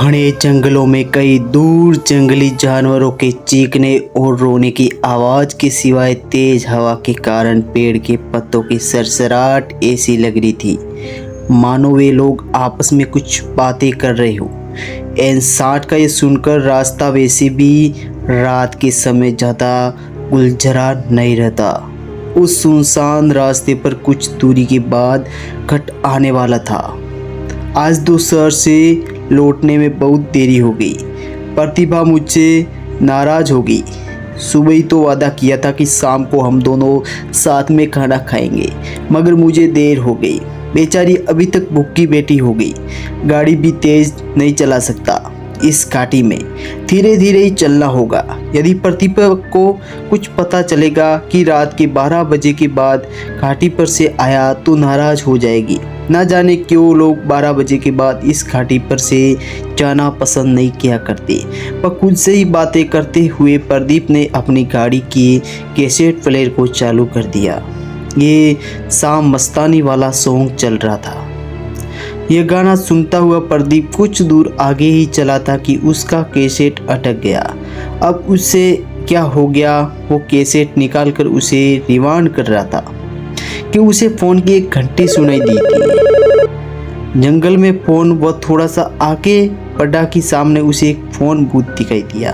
घने जंगलों में कई दूर जंगली जानवरों के चीखने और रोने की आवाज़ के सिवाय तेज हवा के कारण पेड़ के पत्तों की सरसराहट ऐसी लग रही थी मानो वे लोग आपस में कुछ बातें कर रहे हो। इंसान का ये सुनकर रास्ता वैसे भी रात के समय ज़्यादा गुलझरा नहीं रहता। उस सुनसान रास्ते पर कुछ दूरी के बाद घट आने वाला था। आज दोपहर से लौटने में बहुत देरी हो गई। प्रतिभा मुझसे नाराज़ हो गई। सुबह ही तो वादा किया था कि शाम को हम दोनों साथ में खाना खाएंगे, मगर मुझे देर हो गई। बेचारी अभी तक भूखी बैठी हो गई। गाड़ी भी तेज नहीं चला सकता। इस घाटी में धीरे धीरे ही चलना होगा। यदि प्रतिभा को कुछ पता चलेगा कि रात के 12 बजे के बाद घाटी पर से आया तो नाराज़ हो जाएगी। ना जाने क्यों लोग 12 बजे के बाद इस घाटी पर से जाना पसंद नहीं किया करते। वह खुद से ही बातें करते हुए प्रदीप ने अपनी गाड़ी की कैसेट प्लेयर को चालू कर दिया। ये शाम मस्तानी वाला सॉन्ग चल रहा था। यह गाना सुनता हुआ प्रदीप कुछ दूर आगे ही चला था कि उसका कैसेट अटक गया। अब उससे क्या हो गया, वो कैसेट निकालकर उसे रिवाइंड कर रहा था कि उसे फ़ोन की एक घंटी सुनाई दी थी। जंगल में फ़ोन वह थोड़ा सा आगे बढ़ा कि सामने उसे एक फ़ोन बूथ दिखाई दिया।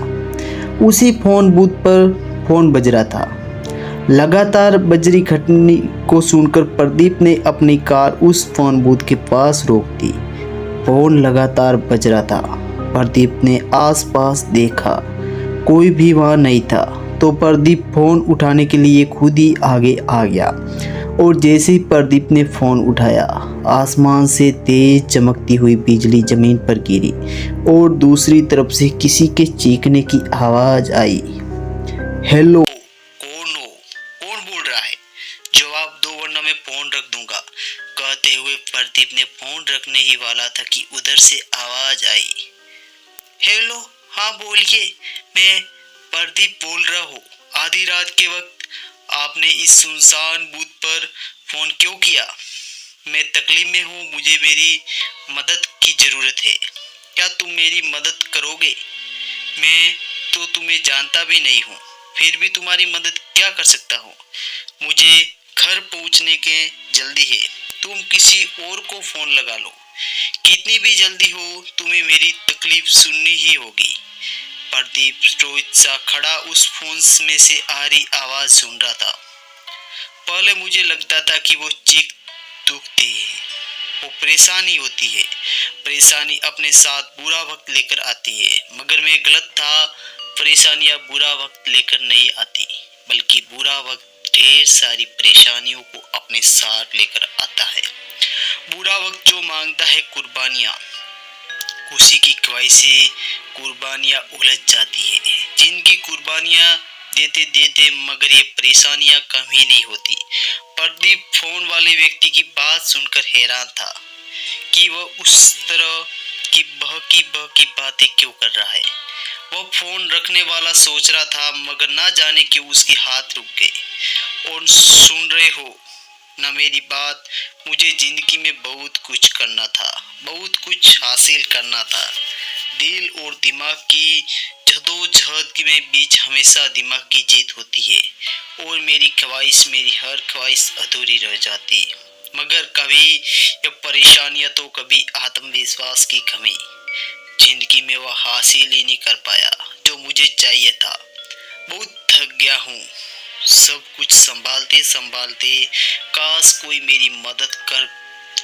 उसी फ़ोन बूथ पर फ़ोन बज रहा था। लगातार बजरी घटनी को सुनकर प्रदीप ने अपनी कार उस फ़ोन बूथ के पास रोक दी। फ़ोन लगातार बज रहा था। प्रदीप ने आसपास देखा, कोई भी वहाँ नहीं था। तो प्रदीप फ़ोन उठाने के लिए खुद ही आगे आ गया और जैसे ही प्रदीप ने फ़ोन उठाया, आसमान से तेज चमकती हुई बिजली ज़मीन पर गिरी और दूसरी तरफ से किसी के चीखने की आवाज़ आई। हेलो, कौन हो? कौन बोल रहा है? जवाब दो वरना मैं फोन रख दूंगा। कहते हुए प्रदीप ने फोन रखने ही वाला था कि उधर से आवाज आई। हेलो, हाँ बोलिए, मैं प्रदीप बोल रहा हूँ। आधी रात के वक्त आपने इस सुनसान बूथ पर फोन क्यों किया? मैं तकलीफ में हूँ, मुझे मेरी मदद की जरूरत है। क्या तुम मेरी मदद करोगे? मैं तो तुम्हें जानता भी नहीं हूँ, फिर भी तुम्हारी मदद क्या कर सकता हूँ। मुझे घर पहुँचने के जल्दी है, तुम किसी और को फोन लगा लो। कितनी भी जल्दी हो, तुम्हें मेरी तकलीफ सुननी ही होगी। प्रदीप रोहित सा खड़ा उस फोन में से आ रही आवाज सुन रहा था। पहले मुझे लगता था कि वो चीख दुखते हैं, वो परेशानी होती है। परेशानी अपने साथ बुरा वक्त लेकर आती है, मगर मैं गलत था। परेशानियां बुरा वक्त लेकर नहीं आती, बल्कि बुरा वक्त ढेर सारी परेशानियों को अपने साथ लेकर आता है। बुरा वक्त जो मांगता है कुर्बानियां, खुशी की ख्वाहिश से कुर्बानियां उलझ जाती है। जिनकी कुर्बानियां देते देते मगर ये परेशानियां कम ही नहीं होती। प्रदीप फोन वाले व्यक्ति की बात सुनकर हैरान था कि वह उस तरह की बहकी बातें क्यों कर रहा है। वह फोन रखने वाला सोच रहा था, मगर ना जाने क्यों उसके हाथ रुक गए। और सुन रहे हो ना मेरी बात, मुझे जिंदगी में बहुत कुछ करना था, बहुत कुछ हासिल करना था। दिल और दिमाग की जद्दोजहद के बीच हमेशा दिमाग की जीत होती है और मेरी हर ख्वाहिश अधूरी रह जाती। मगर कभी ये परेशानियां तो कभी आत्मविश्वास की कमी। जिंदगी में वह हासिल ही नहीं कर पाया जो मुझे चाहिए था। बहुत थक गया हूँ, सब कुछ संभालते संभालते। काश कोई मेरी मदद कर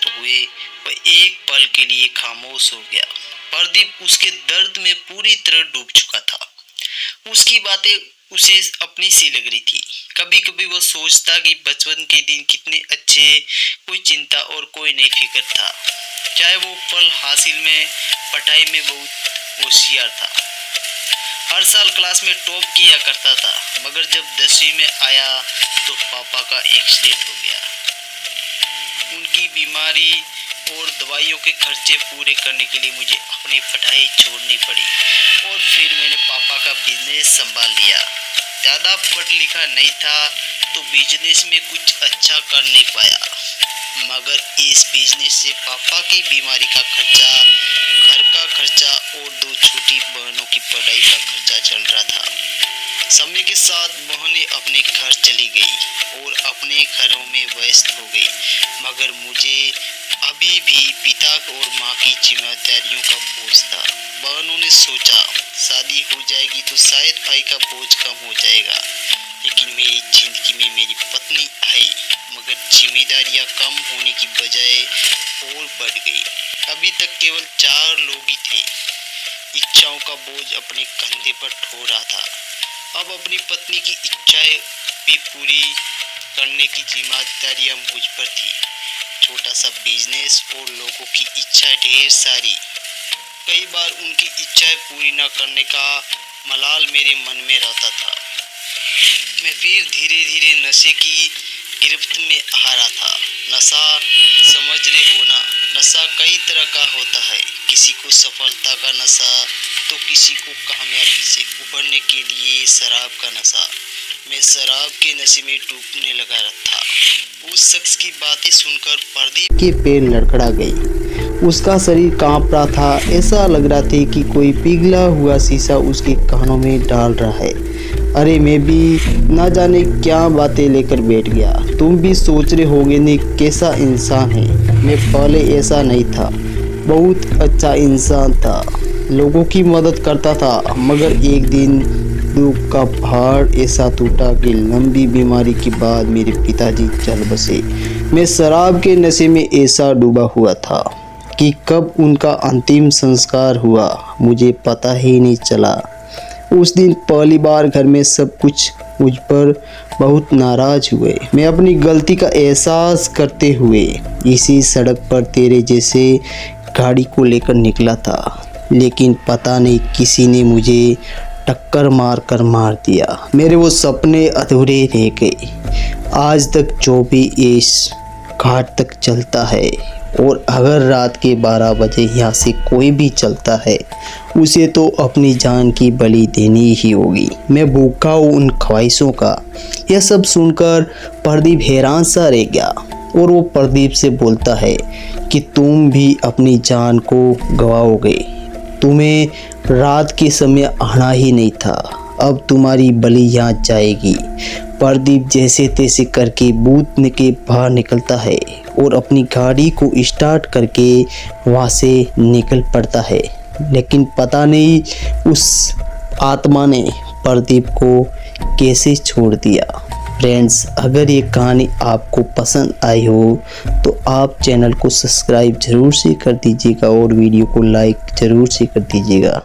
हुए। वह एक पल के लिए खामोश हो गया। प्रदीप उसके दर्द में पूरी तरह डूब चुका था। उसकी बातें उसे अपनी सी लग रही थी। कभी कभी वह सोचता कि बचपन के दिन कितने अच्छे, कोई चिंता और कोई नहीं फिक्र था। चाहे वो पल हासिल में, पढ़ाई में बहुत होशियार था। हर साल क्लास में टॉप किया करता था, मगर जब 10वीं में आया तो पापा का एक्सीडेंट हो गया। उनकी बीमारी और दवाइयों के खर्चे पूरे करने के लिए मुझे अपनी पढ़ाई छोड़नी पड़ी और फिर मैंने पापा का बिजनेस संभाल लिया। ज़्यादा पढ़ लिखा नहीं था तो बिजनेस में कुछ अच्छा कर नहीं पाया, मगर इस बिजनेस से पापा की बीमारी का खर्चा, घर का का खर्चा और 2 छोटी बहनों की पढ़ाई का खर्चा चल रहा था। समय के साथ बहनें अपने घर चली गई और अपने घरों में व्यस्त हो गई, मगर मुझे अभी भी पिता और माँ की जिम्मेदारियों का बोझ था। बहनों ने सोचा शादी हो जाएगी तो शायद भाई का बोझ कम हो जाएगा, लेकिन मेरी जिंदगी में मेरी पत्नी आई, मगर जिम्मेदारियां कम होने की बजाय और बढ़ गई। अभी तक केवल 4 लोग ही थे। इच्छाओं का बोझ अपने कंधे पर ढो रहा था। अब अपनी पत्नी की इच्छाएं भी पूरी करने की जिम्मेदारियां मुझ पर थी। छोटा सा बिजनेस और लोगों की इच्छाएं ढेर सारी। कई बार उनकी इच्छाएं पूरी न करने का मलाल मेरे मन में रहता था। मैं फिर धीरे धीरे नशे की गिरफ्त में आ रहा था। नशा समझ रहे हो ना, नशा कई तरह का होता है। किसी को सफलता का नशा तो किसी को कामयाबी से उभरने के लिए शराब का नशा। मैं शराब के नशे में डूबने लगा था। उस शख्स की बातें सुनकर प्रदीप के पैर लड़खड़ा गई। उसका शरीर कांप रहा था। ऐसा लग रहा था कि कोई पिघला हुआ शीशा उसके कानों में डाल रहा है। अरे मैं भी ना जाने क्या बातें लेकर बैठ गया। तुम भी सोच रहे होगे ने कैसा इंसान है। मैं पहले ऐसा नहीं था, बहुत अच्छा इंसान था, लोगों की मदद करता था, मगर एक दिन दुख का पहाड़ ऐसा टूटा कि लंबी बीमारी के बाद मेरे पिताजी चल बसे। मैं शराब के नशे में ऐसा डूबा हुआ था कि कब उनका अंतिम संस्कार हुआ मुझे पता ही नहीं चला। उस दिन पहली बार घर में सब कुछ मुझ पर बहुत नाराज हुए। मैं अपनी गलती का एहसास करते हुए इसी सड़क पर तेरे जैसे गाड़ी को लेकर निकला था, लेकिन पता नहीं किसी ने मुझे टक्कर मार दिया। मेरे वो सपने अधूरे रह गए। आज तक जो भी इस घाट तक चलता है और अगर रात के 12 बजे यहाँ से कोई भी चलता है उसे तो अपनी जान की बलि देनी ही होगी। मैं भूखा हूँ उन ख्वाहिशों का। यह सब सुनकर प्रदीप हैरान सा रह गया और वो प्रदीप से बोलता है कि तुम भी अपनी जान को गंवाओगे। तुम्हें रात के समय आना ही नहीं था, अब तुम्हारी बलि यहाँ जाएगी। प्रदीप जैसे तैसे करके बूथ के बाहर निकलता है और अपनी गाड़ी को स्टार्ट करके वहाँ से निकल पड़ता है, लेकिन पता नहीं उस आत्मा ने प्रदीप को कैसे छोड़ दिया। फ्रेंड्स, अगर ये कहानी आपको पसंद आई हो तो आप चैनल को सब्सक्राइब ज़रूर से कर दीजिएगा और वीडियो को लाइक ज़रूर से कर दीजिएगा।